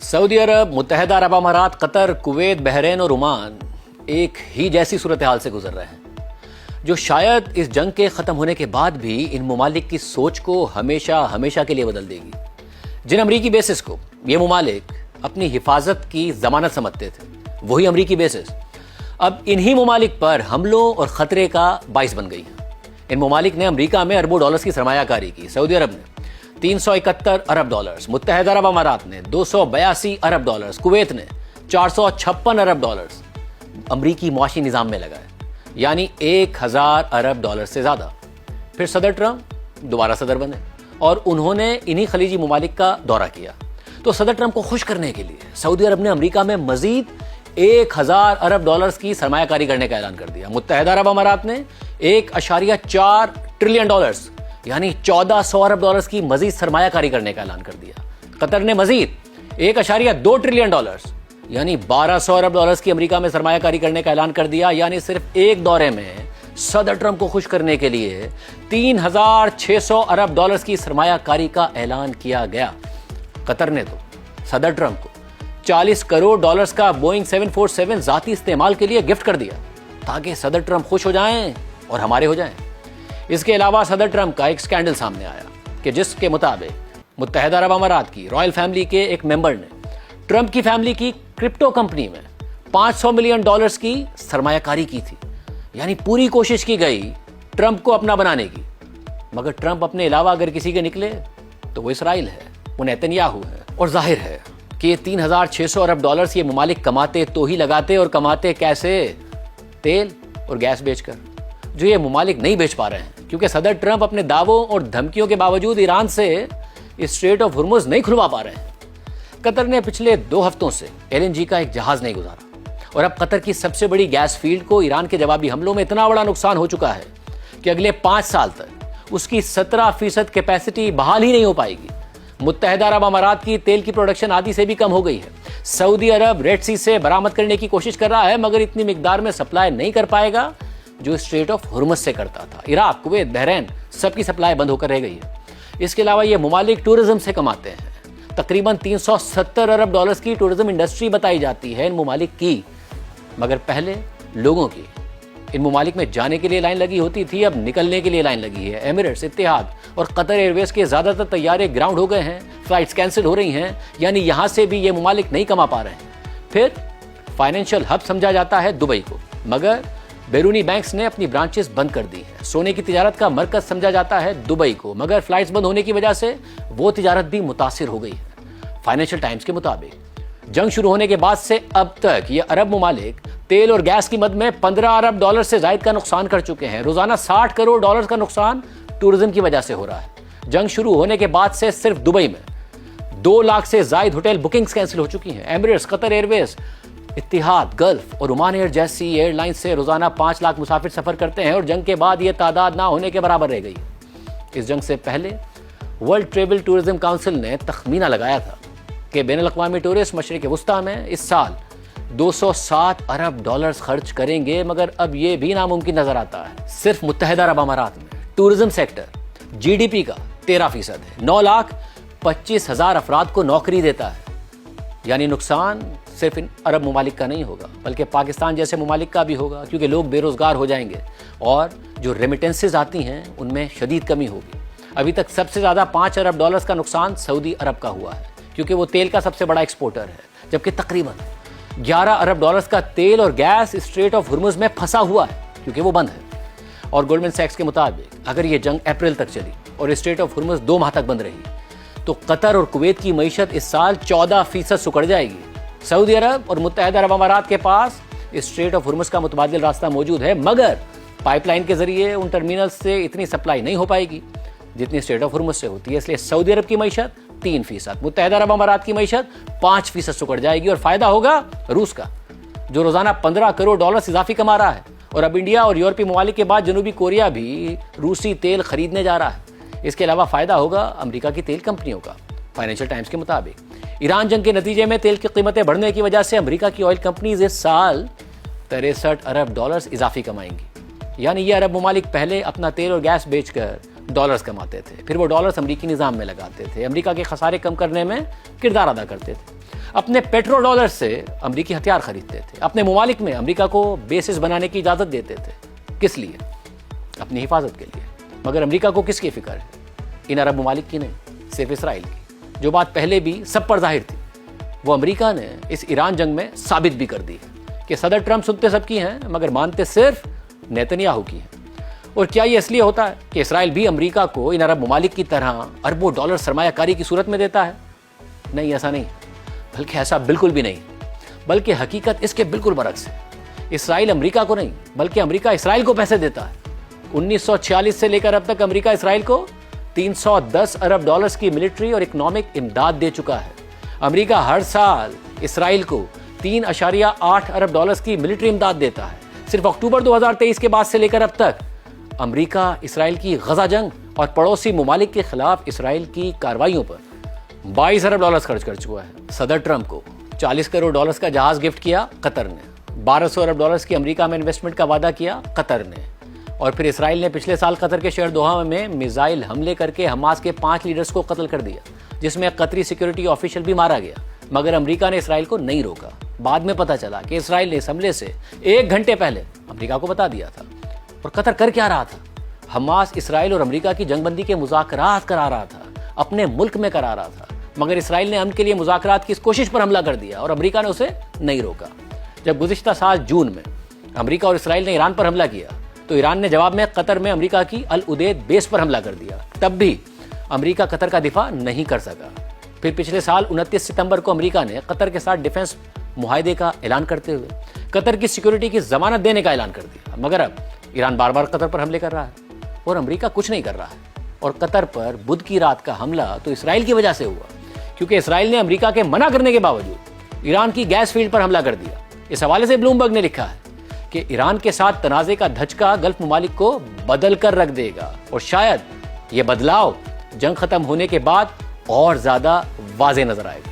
Saudi अरब, मुत्तहदा अरब अमारात, Qatar, Kuwait, Bahrain और Oman एक ही जैसी सूरत हाल से गुजर रहे हैं, जो शायद इस जंग के ख़त्म होने के बाद भी इन ममालिक की सोच को हमेशा हमेशा के लिए बदल देगी। जिन अमरीकी बेसिस को ये ममालिक अपनी हिफाजत की जमानत समझते थे, वही अमरीकी बेसिस अब इन्हीं ममालिक पर हमलों और ख़तरे का बाइस बन गई है। इन ममालिक ने अमरीका में अरबों डॉलर्स की सरमायाकारी की। सऊदी अरब ने 371 अरब डॉलर्स, मुत्तहदा अरब अमारात ने 282 अरब डॉलर्स, कुवैत ने 456 अरब डॉलर्स अमरीकी मुआशी निज़ाम में लगाए, यानी 1000 अरब डॉलर से ज़्यादा। फिर सदर ट्रंप दोबारा सदर बने और उन्होंने इन्हीं खलीजी ममालिक का दौरा किया। तो सदर ट्रंप को खुश करने के लिए सऊदी अरब ने अमरीका में मजीद 1000 अरब डॉलर्स की सरमायाकारी करने का ऐलान कर दिया। मुत्तहदा अरब अमारात ने 1.4 ट्रिलियन डॉलर्स यानी 1400 अरब डॉलर्स की मजीद सरमायाकारी करने का ऐलान कर दिया। कतर ने मजीद 1.2 ट्रिलियन डॉलर्स यानी 1200 अरब डॉलर्स की अमेरिका में सरमायाकारी करने का ऐलान कर दिया। यानी सिर्फ एक दौरे में सदर ट्रंप को खुश करने के लिए 3600 अरब डॉलर्स की सरमायाकारी का ऐलान किया गया। कतर ने तो सदर ट्रंप को 40 करोड़ डॉलर्स का बोइंग 747 जाती इस्तेमाल के लिए गिफ्ट कर दिया, ताकि सदर ट्रंप खुश हो जाएं और हमारे हो जाएं। इसके अलावा सदर ट्रंप का एक स्कैंडल सामने आया कि जिसके मुताबिक मुत्तहदा अरब अमारात की रॉयल फैमिली के एक मेंबर ने ट्रंप की फैमिली की क्रिप्टो कंपनी में 500 मिलियन डॉलर्स की सरमायाकारी की थी। यानी पूरी कोशिश की गई ट्रंप को अपना बनाने की, मगर ट्रंप अपने अलावा अगर किसी के निकले तो वो इसराइल है, वो नेतन्याहू है। और जाहिर है कि ये 3600 अरब डॉलर्स ये ममालिक कमाते तो ही लगाते, और कमाते कैसे? तेल और गैस बेचकर, जो ये ममालिक नहीं बेच पा रहे हैं, क्योंकि सदर ट्रंप अपने दावों और धमकियों के बावजूद ईरान से स्ट्रेट ऑफ हुर्मुज नहीं खुलवा पा रहे हैं। कतर ने पिछले 2 हफ्तों से LNG का एक जहाज नहीं गुजारा, और अब कतर की सबसे बड़ी गैस फील्ड को ईरान के जवाबी हमलों में इतना बड़ा नुकसान हो चुका है कि अगले 5 साल तक उसकी 17% कैपेसिटी बहाल ही नहीं हो पाएगी। मुत्तहदा अरब अमारात की तेल की प्रोडक्शन आधी से भी कम हो गई है। सऊदी अरब रेड सी से बरामद करने की कोशिश कर रहा है, मगर इतनी मिकदार में सप्लाई नहीं कर पाएगा जो स्ट्रेट ऑफ हुर्मुज से करता था। इराक, कुवैत, बहरीन सबकी सप्लाई बंद होकर रह गई है। इसके अलावा ये ममालिक टूरिज्म से कमाते हैं। तकरीबन 370 अरब डॉलर्स की टूरिज्म इंडस्ट्री बताई जाती है इन ममालिक की, मगर पहले लोगों की इन ममालिक में जाने के लिए लाइन लगी होती थी, अब निकलने के लिए लाइन लगी है। एमिरेट्स, इत्तेहाद और कतर एयरवेज के ज़्यादातर तैयारे ग्राउंड हो गए हैं, फ्लाइट्स कैंसिल हो रही हैं, यानी यहाँ से भी ये ममालिक नहीं कमा पा रहे हैं। फिर फाइनेंशियल हब समझा जाता है दुबई को, मगर बैरूनी बैंक्स ने अपनी ब्रांचेस बंद कर दी हैं। सोने की तिजारत का मरकज समझा जाता है दुबई को, मगर फ्लाइट्स बंद होने की वजह से वो तिजारत भी मुतासिर हो गई है। फाइनेंशियल टाइम्स के मुताबिक जंग शुरू होने के बाद से अब तक ये अरब ममालिक तेल और गैस की मद में 15 अरब डॉलर से जायद का नुकसान कर चुके हैं। रोजाना 60 करोड़ डॉलर का नुकसान टूरिज्म की वजह से हो रहा है। जंग शुरू होने के बाद से सिर्फ दुबई में 2 लाख से जायद होटल बुकिंग्स कैंसिल हो चुकी हैं। एमिरेट्स, कतर एयरवेज, इत्तेहाद, गल्फ और ओमान एयर जैसी एयरलाइन से रोजाना 5 लाख मुसाफिर सफर करते हैं, और जंग के बाद ये तादाद ना होने के बराबर रह गई। इस जंग से पहले वर्ल्ड ट्रेवल टूरिज्म काउंसिल ने तखमीना लगाया था कि बैनुल अक़वामी टूरिस्ट मशरिक़ वस्ता में इस साल 207 अरब डॉलर्स खर्च करेंगे, मगर अब ये भी नामुमकिन नजर आता है। सिर्फ मुत्तहदा अरब अमारात में टूरिज्म सेक्टर GDP का 13% है, 9,25,000 अफराद को नौकरी देता है। यानी नुकसान सिर्फ इन अरब ममालिक का नहीं होगा, बल्कि पाकिस्तान जैसे ममालिक का भी होगा, क्योंकि लोग बेरोजगार हो जाएंगे और जो रेमिटेंसेज आती हैं उनमें शदीद कमी होगी। अभी तक सबसे ज़्यादा 5 अरब डॉलर्स का नुकसान सऊदी अरब का हुआ है, क्योंकि वो तेल का सबसे बड़ा एक्सपोर्टर है, जबकि तकरीबन 11 अरब डॉलर्स का तेल और गैस स्ट्रेट ऑफ हुर्मुज में फंसा हुआ है, क्योंकि वो बंद है। और गोल्डमैन सैक्स के मुताबिक अगर ये जंग अप्रैल तक चली और स्ट्रेट ऑफ हुर्मुज 2 माह तक बंद रही, तो कतर और कुवैत की मईशत इस साल 14% सुकड़ जाएगी। सऊदी अरब और मुत्तहदा अरब अमारात के पास स्ट्रेट ऑफ हुर्मुज का मुतबादिल रास्ता मौजूद है, मगर पाइपलाइन के जरिए उन टर्मिनल्स से इतनी सप्लाई नहीं हो पाएगी जितनी स्ट्रेट ऑफ हुर्मुज से होती है। इसलिए सऊदी अरब की मईशत 3%, मुत्तहदा अरब अमारात की मईशत 5% सुकड़ जाएगी, और फायदा होगा रूस का, जो रोजाना 15 करोड़ डॉलर इजाफी कमा रहा है। और अब इंडिया और यूरोपीय ममालिक के बाद जनूबी कोरिया भी रूसी तेल खरीदने जा रहा है। इसके अलावा फायदा होगा अमेरिका की तेल कंपनियों का। फाइनेंशियल टाइम्स के मुताबिक ईरान जंग के नतीजे में तेल की कीमतें बढ़ने की वजह से अमेरिका की ऑयल कंपनीज इस साल 63 अरब डॉलर्स इजाफी कमाएंगी। यानी ये अरब ममालिक पहले अपना तेल और गैस बेचकर डॉलर्स कमाते थे, फिर वो डॉलर्स अमेरिकी निज़ाम में लगाते थे, अमेरिका के खसारे कम करने में किरदार अदा करते थे। اپنے پیٹرول ڈالر سے امریکی ہتھیار خریدتے تھے، اپنے ممالک میں امریکہ کو بیسز بنانے کی اجازت دیتے تھے۔ کس لیے؟ اپنی حفاظت کے لیے۔ مگر امریکہ کو کس کی فکر ہے؟ ان عرب ممالک کی نہیں، صرف اسرائیل کی۔ جو بات پہلے بھی سب پر ظاہر تھی، وہ امریکہ نے اس ایران جنگ میں ثابت بھی کر دی ہے کہ صدر ٹرمپ سنتے سب کی ہیں مگر مانتے صرف نیتنیاہو کی ہیں۔ اور کیا یہ اس لیے ہوتا ہے کہ اسرائیل بھی امریکہ کو ان عرب ممالک کی طرح اربوں ڈالر سرمایہ کاری کی صورت میں دیتا ہے؟ نہیں، ایسا نہیں، بلکہ ایسا بالکل بھی نہیں، بلکہ حقیقت اس کے بالکل برعکس ہے۔ اسرائیل امریکہ کو نہیں بلکہ امریکہ اسرائیل کو پیسے دیتا ہے۔ 1946 سے لے کر اب تک امریکہ اسرائیل کو 310 ارب ڈالرز کی ملٹری اور اکنامک امداد دے چکا ہے۔ امریکہ ہر سال اسرائیل کو 3.8 ارب ڈالرز کی ملٹری امداد دیتا ہے۔ صرف اکتوبر 2023 کے بعد سے لے کر اب تک امریکہ اسرائیل کی غزہ جنگ اور پڑوسی ممالک کے خلاف اسرائیل کی کارروائیوں پر 22 ارب ڈالرز خرچ کر چکا ہے۔ صدر ٹرمپ کو 40 کروڑ ڈالرز کا جہاز گفٹ کیا قطر نے، 1200 ارب ڈالرز کی امریکہ میں انویسٹمنٹ کا وعدہ کیا قطر نے، اور پھر اسرائیل نے پچھلے سال قطر کے شہر دوحہ میں میزائل حملے کر کے حماس کے 5 لیڈرز کو قتل کر دیا، جس میں قطری سیکیورٹی آفیشل بھی مارا گیا۔ مگر امریکہ نے اسرائیل کو نہیں روکا۔ بعد میں پتہ چلا کہ اسرائیل نے اس حملے سے 1 گھنٹے پہلے امریکہ کو بتا دیا تھا۔ اور قطر کر کیا رہا تھا؟ حماس اسرائیل اور امریکہ کی جنگ بندی کے مذاکرات کرا رہا تھا، اپنے ملک میں کرا رہا تھا، مگر اسرائیل نے امن کے لیے مذاکرات کی اس کوشش پر حملہ کر دیا اور امریکہ نے اسے نہیں روکا۔ جب گزشتہ سال جون میں امریکہ اور اسرائیل نے ایران پر حملہ کیا تو ایران نے جواب میں قطر میں امریکہ کی العدید بیس پر حملہ کر دیا۔ تب بھی امریکہ قطر کا دفاع نہیں کر سکا۔ پھر پچھلے سال 29 ستمبر کو امریکہ نے قطر کے ساتھ ڈیفنس معاہدے کا اعلان کرتے ہوئے قطر کی سیکیورٹی کی ضمانت دینے کا اعلان کر دیا، مگر اب ایران بار بار قطر پر حملے کر رہا ہے اور امریکہ کچھ نہیں کر رہا ہے۔ اور قطر پر بدھ کی رات کا حملہ تو اسرائیل کی وجہ سے ہوا، کیونکہ اسرائیل نے امریکہ کے منع کرنے کے باوجود ایران کی گیس فیلڈ پر حملہ کر دیا۔ اس حوالے سے بلومبرگ نے لکھا ہے کہ ایران کے ساتھ تنازع کا دھچکا گلف ممالک کو بدل کر رکھ دے گا، اور شاید یہ بدلاؤ جنگ ختم ہونے کے بعد اور زیادہ واضح نظر آئے گا۔